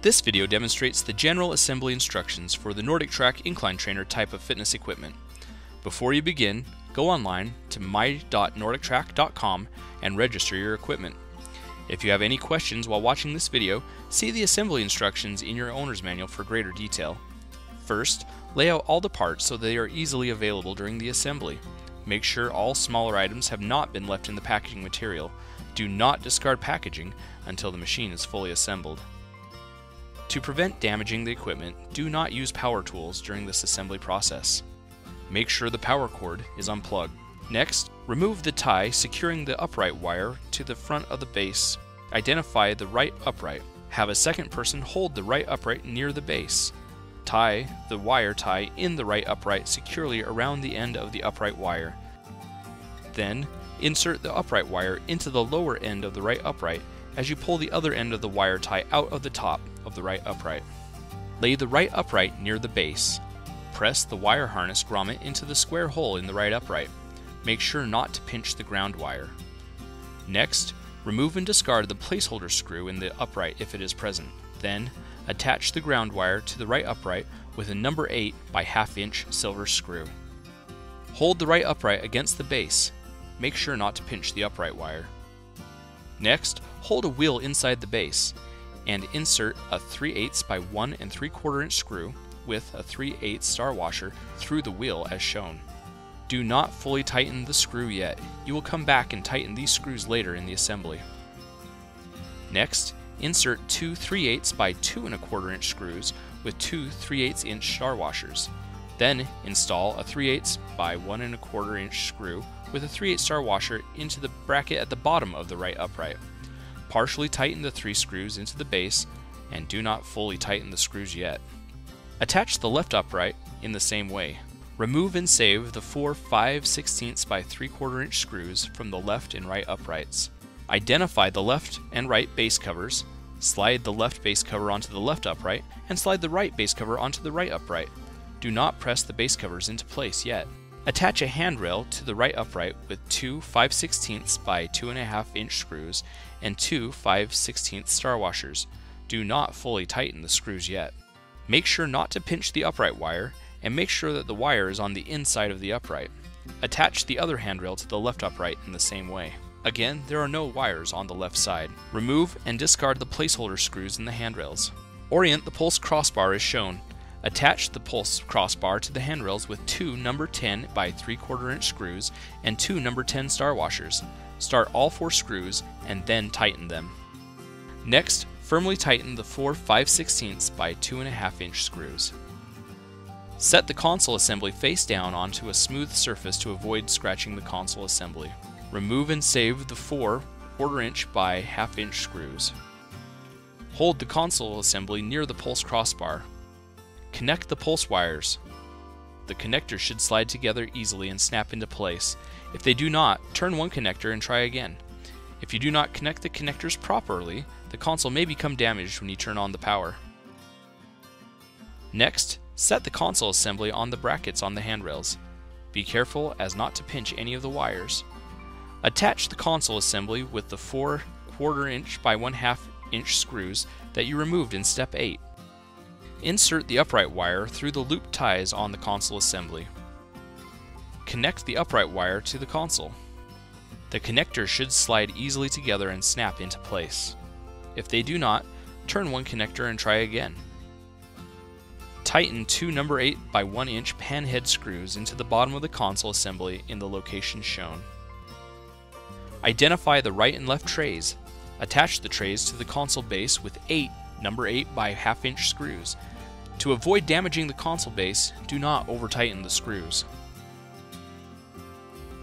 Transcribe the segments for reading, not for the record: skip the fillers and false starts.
This video demonstrates the general assembly instructions for the NordicTrack incline trainer type of fitness equipment. Before you begin, go online to my.nordictrack.com and register your equipment. If you have any questions while watching this video, see the assembly instructions in your owner's manual for greater detail. First, lay out all the parts so they are easily available during the assembly. Make sure all smaller items have not been left in the packaging material. Do not discard packaging until the machine is fully assembled. To prevent damaging the equipment, do not use power tools during this assembly process. Make sure the power cord is unplugged. Next, remove the tie securing the upright wire to the front of the base. Identify the right upright. Have a second person hold the right upright near the base. Tie the wire tie in the right upright securely around the end of the upright wire. Then, insert the upright wire into the lower end of the right upright as you pull the other end of the wire tie out of the top of the right upright. Lay the right upright near the base. Press the wire harness grommet into the square hole in the right upright. Make sure not to pinch the ground wire. Next, remove and discard the placeholder screw in the upright if it is present. Then, attach the ground wire to the right upright with a number 8 by 1/2 inch silver screw. Hold the right upright against the base. Make sure not to pinch the upright wire. Next, hold a wheel inside the base and insert a 3/8 by 1 3/4 inch screw with a 3/8 star washer through the wheel as shown. Do not fully tighten the screw yet. You will come back and tighten these screws later in the assembly. Next, insert two 3/8 by 2 1/4 inch screws with two 3/8 inch star washers. Then install a 3/8 by 1 1/4 inch screw with a 3/8 star washer into the bracket at the bottom of the right upright. Partially tighten the 3 screws into the base and do not fully tighten the screws yet. Attach the left upright in the same way. Remove and save the 4 5/16 by 3/4 inch screws from the left and right uprights. Identify the left and right base covers. Slide the left base cover onto the left upright and slide the right base cover onto the right upright. Do not press the base covers into place yet. Attach a handrail to the right upright with 2 5/16 by 2 1/2 inch screws and 2 5/16 star washers. Do not fully tighten the screws yet. Make sure not to pinch the upright wire and make sure that the wire is on the inside of the upright. Attach the other handrail to the left upright in the same way. Again, there are no wires on the left side. Remove and discard the placeholder screws in the handrails. Orient the pulse crossbar as shown. Attach the pulse crossbar to the handrails with 2 number 10 by 3/4 inch screws and 2 number 10 star washers. Start all 4 screws and then tighten them. Next, firmly tighten the 4 5/16 by 2 1/2 inch screws. Set the console assembly face down onto a smooth surface to avoid scratching the console assembly. Remove and save the 4 1/4 inch by 1/2 inch screws. Hold the console assembly near the pulse crossbar. Connect the pulse wires. The connectors should slide together easily and snap into place. If they do not, turn one connector and try again. If you do not connect the connectors properly, the console may become damaged when you turn on the power. Next, set the console assembly on the brackets on the handrails. Be careful as not to pinch any of the wires. Attach the console assembly with the 4 1/4 inch by 1/2 inch screws that you removed in step 8. Insert the upright wire through the loop ties on the console assembly. Connect the upright wire to the console. The connectors should slide easily together and snap into place. If they do not, turn one connector and try again. Tighten 2 number 8 by 1 inch pan head screws into the bottom of the console assembly in the location shown. Identify the right and left trays. Attach the trays to the console base with 8 number 8 by 1/2 inch screws. To avoid damaging the console base, do not over-tighten the screws.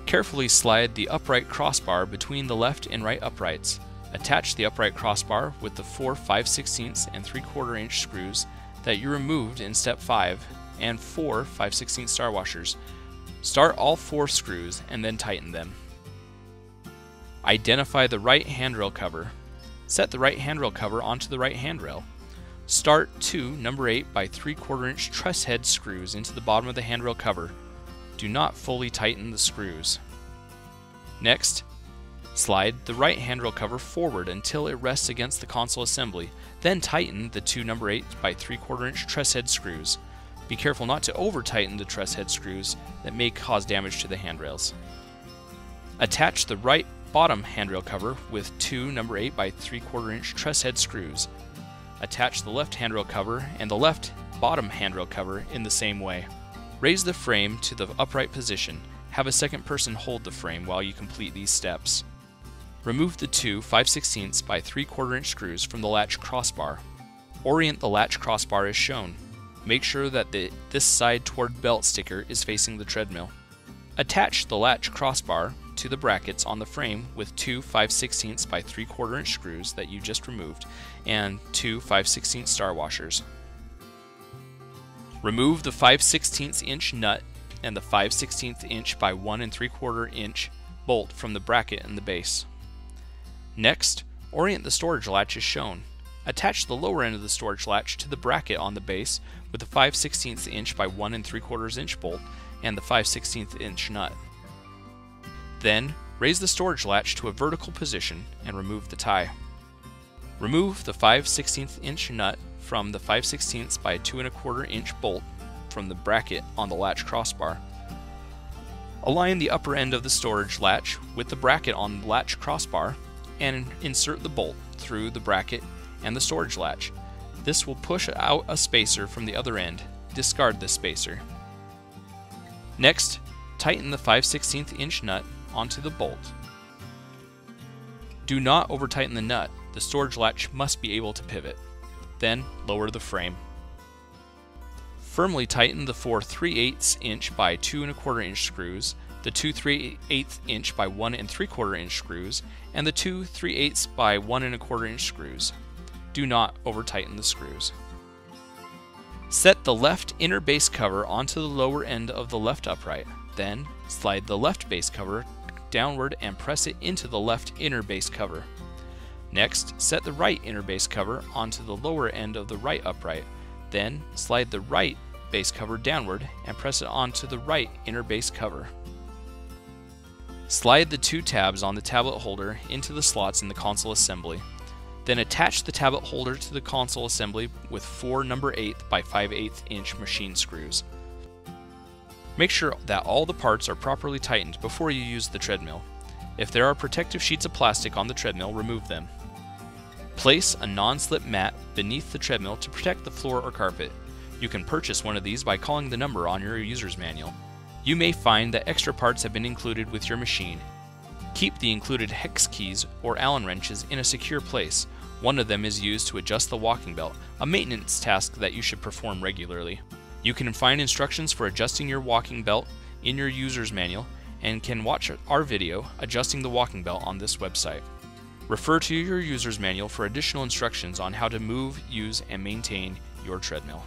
Carefully slide the upright crossbar between the left and right uprights. Attach the upright crossbar with the 4 5/16 and 3/4 inch screws that you removed in step 5 and 4 5/16 star washers. Start all 4 screws and then tighten them. Identify the right handrail cover. Set the right handrail cover onto the right handrail. Start 2 number 8 by 3/4 inch truss head screws into the bottom of the handrail cover. Do not fully tighten the screws. Next, Slide the right handrail cover forward until it rests against the console assembly, then tighten the two No. 8 by 3/4 inch truss head screws. Be careful not to over-tighten the truss head screws that may cause damage to the handrails. Attach the right bottom handrail cover with two No. 8 by 3/4 inch truss head screws. Attach the left handrail cover and the left bottom handrail cover in the same way. Raise the frame to the upright position. Have a second person hold the frame while you complete these steps. Remove the two 5/16 by 3/4 inch screws from the latch crossbar. Orient the latch crossbar as shown. Make sure that this side toward belt sticker is facing the treadmill. Attach the latch crossbar to the brackets on the frame with two 5/16 by 3/4 inch screws that you just removed and two 5/16 star washers. Remove the 5/16 inch nut and the 5/16 inch by 1 3/4 inch bolt from the bracket and the base. Next, orient the storage latch as shown. Attach the lower end of the storage latch to the bracket on the base with the 5/16 inch by 1 3/4 inch bolt and the 5/16 inch nut. Then, raise the storage latch to a vertical position and remove the tie. Remove the 5/16 inch nut from the 5/16 by 2 1/4 inch bolt from the bracket on the latch crossbar. Align the upper end of the storage latch with the bracket on the latch crossbar and insert the bolt through the bracket and the storage latch. This will push out a spacer from the other end. Discard this spacer. Next, tighten the 5/16 inch nut onto the bolt. Do not over-tighten the nut. The storage latch must be able to pivot. Then, lower the frame. Firmly tighten the four 3/8 inch by 2 1/4 inch screws, the two 3/8 inch by 1 3/4 inch screws, and the two 3/8 by 1 1/4 inch screws. Do not over-tighten the screws. Set the left inner base cover onto the lower end of the left upright. Then, slide the left base cover downward and press it into the left inner base cover. Next, set the right inner base cover onto the lower end of the right upright. Then, slide the right base cover downward and press it onto the right inner base cover. Slide the two tabs on the tablet holder into the slots in the console assembly. Then attach the tablet holder to the console assembly with four No. 8 by 5/8 inch machine screws. Make sure that all the parts are properly tightened before you use the treadmill. If there are protective sheets of plastic on the treadmill, remove them. Place a non-slip mat beneath the treadmill to protect the floor or carpet. You can purchase one of these by calling the number on your user's manual. You may find that extra parts have been included with your machine. Keep the included hex keys or Allen wrenches in a secure place. One of them is used to adjust the walking belt, a maintenance task that you should perform regularly. You can find instructions for adjusting your walking belt in your user's manual and can watch our video, Adjusting the Walking Belt, on this website. Refer to your user's manual for additional instructions on how to move, use, and maintain your treadmill.